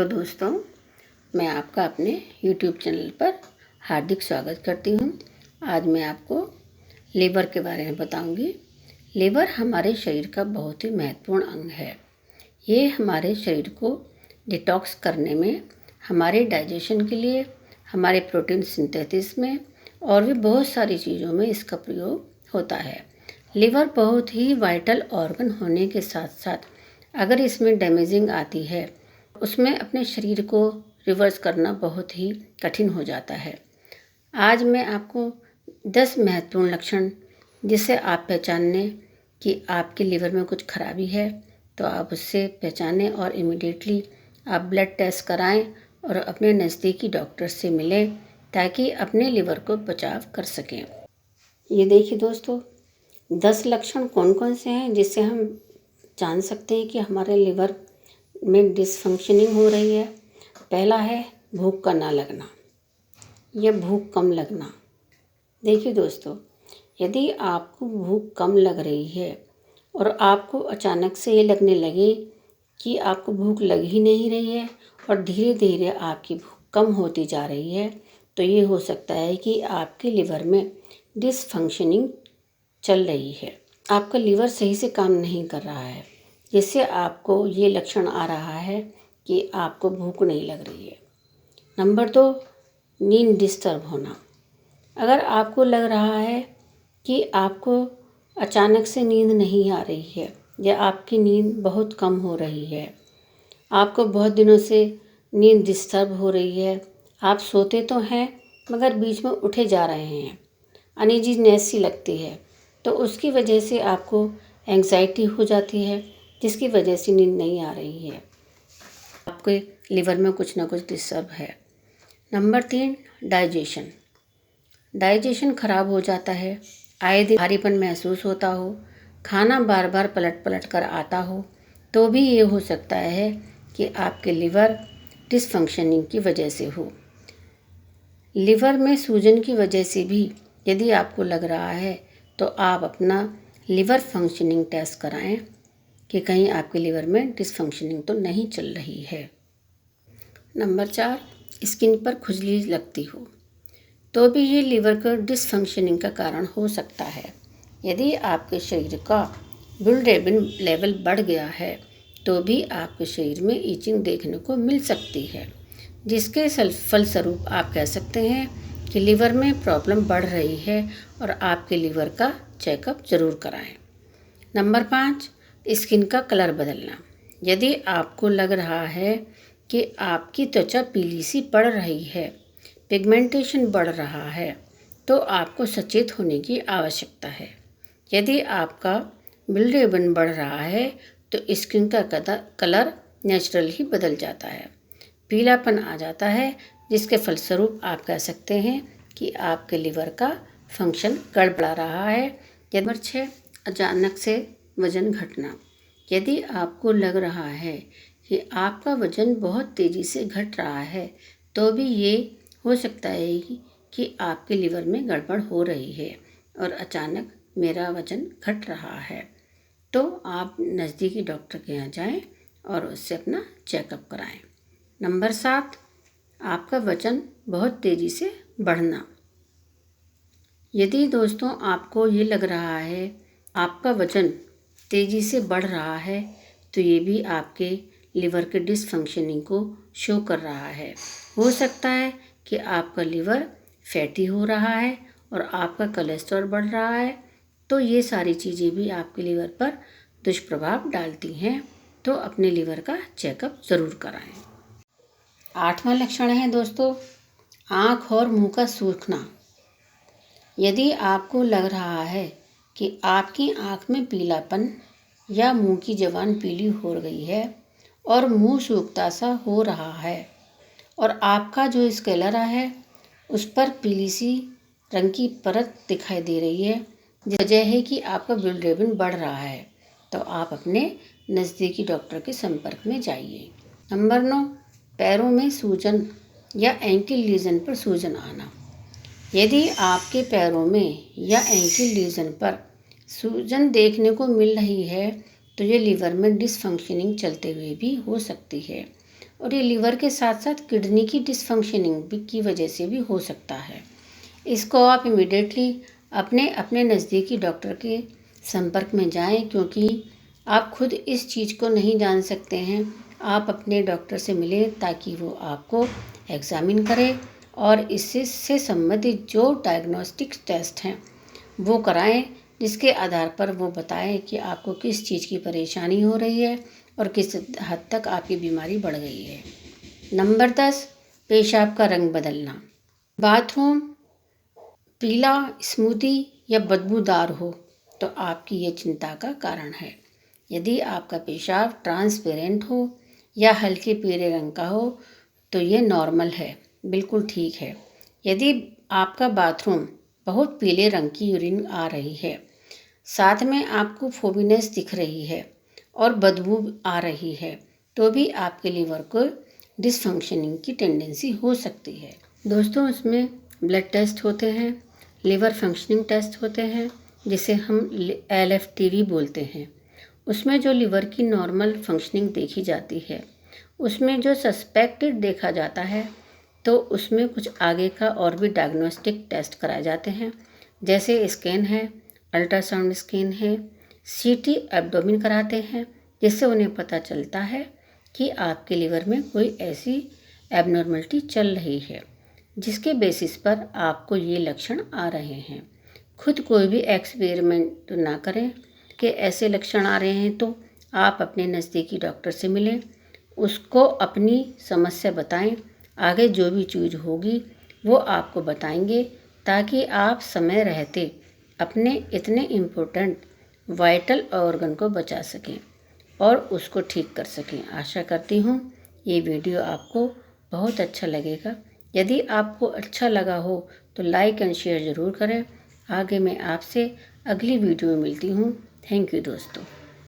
Hello दोस्तों, मैं आपका अपने YouTube चैनल पर हार्दिक स्वागत करती हूँ। आज मैं आपको लीवर के बारे में बताऊँगी। लीवर हमारे शरीर का बहुत ही महत्वपूर्ण अंग है। ये हमारे शरीर को डिटॉक्स करने में, हमारे डाइजेशन के लिए, हमारे प्रोटीन सिंथेसिस में और भी बहुत सारी चीज़ों में इसका प्रयोग होता है। लीवर बहुत ही वाइटल ऑर्गन होने के साथ साथ अगर इसमें डैमेजिंग आती है, उसमें अपने शरीर को रिवर्स करना बहुत ही कठिन हो जाता है। आज मैं आपको 10 महत्वपूर्ण लक्षण जिससे आप पहचानने कि आपके लीवर में कुछ खराबी है, तो आप उससे पहचानें और इमीडिएटली आप ब्लड टेस्ट कराएं और अपने नज़दीकी डॉक्टर से मिलें ताकि अपने लीवर को बचाव कर सकें। ये देखिए दोस्तों, 10 लक्षण कौन कौन से हैं जिससे हम जान सकते हैं कि हमारे लीवर में डिसफंक्शनिंग हो रही है। पहला है भूख का ना लगना या भूख कम लगना। देखिए दोस्तों, यदि आपको भूख कम लग रही है और आपको अचानक से ये लगने लगे कि आपको भूख लग ही नहीं रही है और धीरे धीरे आपकी भूख कम होती जा रही है, तो ये हो सकता है कि आपके लिवर में डिसफंक्शनिंग चल रही है। आपका लीवर सही से काम नहीं कर रहा है, जिससे आपको ये लक्षण आ रहा है कि आपको भूख नहीं लग रही है। नंबर 2, नींद डिस्टर्ब होना। अगर आपको लग रहा है कि आपको अचानक से नींद नहीं आ रही है या आपकी नींद बहुत कम हो रही है, आपको बहुत दिनों से नींद डिस्टर्ब हो रही है, आप सोते तो हैं मगर बीच में उठे जा रहे हैं, अनईजीनेस सी लगती है, तो उसकी वजह से आपको एंग्जाइटी हो जाती है, जिसकी वजह से नींद नहीं आ रही है। आपके लीवर में कुछ ना कुछ डिस्टर्ब है। नंबर 3, डाइजेशन खराब हो जाता है, आए दिन भारीपन महसूस होता हो, खाना बार बार पलट पलट कर आता हो, तो भी ये हो सकता है कि आपके लीवर डिसफंक्शनिंग की वजह से हो। लीवर में सूजन की वजह से भी यदि आपको लग रहा है तो आप अपना लीवर फंक्शनिंग टेस्ट कराएं कि कहीं आपके लीवर में डिसफंक्शनिंग तो नहीं चल रही है। नंबर 4, स्किन पर खुजली लगती हो, तो भी ये लीवर का डिसफंक्शनिंग का कारण हो सकता है। यदि आपके शरीर का बिलिरुबिन लेवल बढ़ गया है तो भी आपके शरीर में ईचिंग देखने को मिल सकती है, जिसके फलस्वरूप आप कह सकते हैं कि लीवर में प्रॉब्लम बढ़ रही है और आपके लीवर का चेकअप ज़रूर कराएं। नंबर 5, स्किन का कलर बदलना। यदि आपको लग रहा है कि आपकी त्वचा पीली सी पड़ रही है, पिगमेंटेशन बढ़ रहा है, तो आपको सचेत होने की आवश्यकता है। यदि आपका बिलिरुबिन बढ़ रहा है तो स्किन का कलर नेचुरल ही बदल जाता है, पीलापन आ जाता है, जिसके फलस्वरूप आप कह सकते हैं कि आपके लीवर का फंक्शन गड़बड़ा रहा है। नंबर 6, अचानक से वज़न घटना। यदि आपको लग रहा है कि आपका वज़न बहुत तेज़ी से घट रहा है, तो भी ये हो सकता है कि आपके लीवर में गड़बड़ हो रही है और अचानक मेरा वज़न घट रहा है, तो आप नज़दीकी डॉक्टर के यहाँ जाएं और उससे अपना चेकअप कराएं। नंबर 7, आपका वज़न बहुत तेज़ी से बढ़ना। यदि दोस्तों आपको ये लग रहा है आपका वज़न तेज़ी से बढ़ रहा है, तो ये भी आपके लीवर के डिसफंक्शनिंग को शो कर रहा है। हो सकता है कि आपका लीवर फैटी हो रहा है और आपका कोलेस्ट्रॉल बढ़ रहा है, तो ये सारी चीज़ें भी आपके लीवर पर दुष्प्रभाव डालती हैं, तो अपने लीवर का चेकअप ज़रूर कराएं। 8वां लक्षण है दोस्तों, आँख और मुंह का सूखना। यदि आपको लग रहा है कि आपकी आँख में पीलापन या मुंह की जबान पीली हो गई है और मुंह सूखता सा हो रहा है और आपका जो स्क्लेरा है उस पर पीली सी रंग की परत दिखाई दे रही है, वजह है कि आपका बिलिरुबिन बढ़ रहा है, तो आप अपने नज़दीकी डॉक्टर के संपर्क में जाइए। नंबर 9, पैरों में सूजन या एंकल लीजन पर सूजन आना। यदि आपके पैरों में या एंकल लीजन पर सूजन देखने को मिल रही है, तो ये लीवर में डिसफंक्शनिंग चलते हुए भी हो सकती है और ये लीवर के साथ साथ किडनी की डिसफंक्शनिंग भी की वजह से भी हो सकता है। इसको आप इमीडिएटली अपने अपने नज़दीकी डॉक्टर के संपर्क में जाएं, क्योंकि आप खुद इस चीज़ को नहीं जान सकते हैं। आप अपने डॉक्टर से मिलें ताकि वो आपको एग्ज़ामिन करे और इससे संबंधित जो डायग्नोस्टिक टेस्ट हैं वो कराएं, जिसके आधार पर वो बताएं कि आपको किस चीज़ की परेशानी हो रही है और किस हद तक आपकी बीमारी बढ़ गई है। नंबर 10, पेशाब का रंग बदलना। बाथरूम पीला, स्मूदी या बदबूदार हो तो आपकी ये चिंता का कारण है। यदि आपका पेशाब ट्रांसपेरेंट हो या हल्के पीले रंग का हो तो ये नॉर्मल है, बिल्कुल ठीक है। यदि आपका बाथरूम बहुत पीले रंग की यूरिन आ रही है, साथ में आपको फोबिनेस दिख रही है और बदबू आ रही है, तो भी आपके लीवर को डिसफंक्शनिंग की टेंडेंसी हो सकती है। दोस्तों, इसमें ब्लड टेस्ट होते हैं, लिवर फंक्शनिंग टेस्ट होते हैं, जिसे हम LFT बोलते हैं। उसमें जो लिवर की नॉर्मल फंक्शनिंग देखी जाती है, उसमें जो सस्पेक्टेड देखा जाता है, तो उसमें कुछ आगे का और भी डायग्नोस्टिक टेस्ट कराए जाते हैं, जैसे स्कैन है, अल्ट्रासाउंड स्कैन है, CT एब्डोमेन कराते हैं, जिससे उन्हें पता चलता है कि आपके लिवर में कोई ऐसी एबनॉर्मलिटी चल रही है जिसके बेसिस पर आपको ये लक्षण आ रहे हैं। खुद कोई भी एक्सपेरिमेंट ना करें कि ऐसे लक्षण आ रहे हैं, तो आप अपने नज़दीकी डॉक्टर से मिलें, उसको अपनी समस्या बताएं। आगे जो भी चीज़ होगी वो आपको बताएंगे, ताकि आप समय रहते अपने इतने इम्पोर्टेंट वाइटल ऑर्गन को बचा सकें और उसको ठीक कर सकें। आशा करती हूँ ये वीडियो आपको बहुत अच्छा लगेगा। यदि आपको अच्छा लगा हो तो लाइक एंड शेयर ज़रूर करें। आगे मैं आपसे अगली वीडियो में मिलती हूँ। थैंक यू दोस्तों।